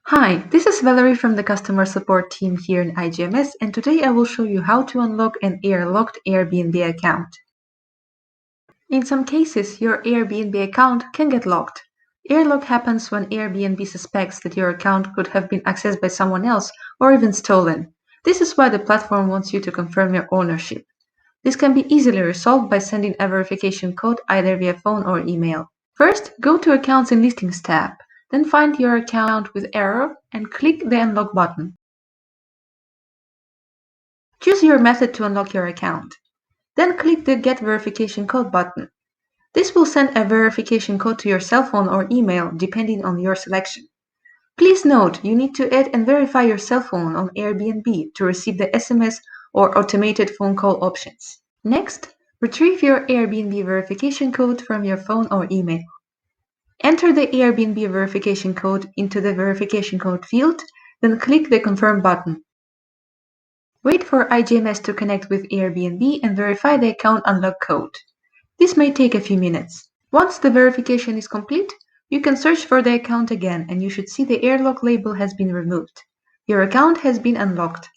Hi, this is Valerie from the customer support team here in iGMS, and today I will show you how to unlock an airlocked Airbnb account. In some cases, your Airbnb account can get locked. Airlock happens when Airbnb suspects that your account could have been accessed by someone else or even stolen. This is why the platform wants you to confirm your ownership. This can be easily resolved by sending a verification code either via phone or email. First, go to Accounts and Listings tab, then find your account with error and click the Unlock button. Choose your method to unlock your account. Then click the Get Verification Code button. This will send a verification code to your cell phone or email depending on your selection. Please note you need to add and verify your cell phone on Airbnb to receive the SMS or automated phone call options. Next, retrieve your Airbnb verification code from your phone or email. Enter the Airbnb verification code into the verification code field, then click the Confirm button. Wait for iGMS to connect with Airbnb and verify the account unlock code. This may take a few minutes. Once the verification is complete, you can search for the account again and you should see the Airlock label has been removed. Your account has been unlocked.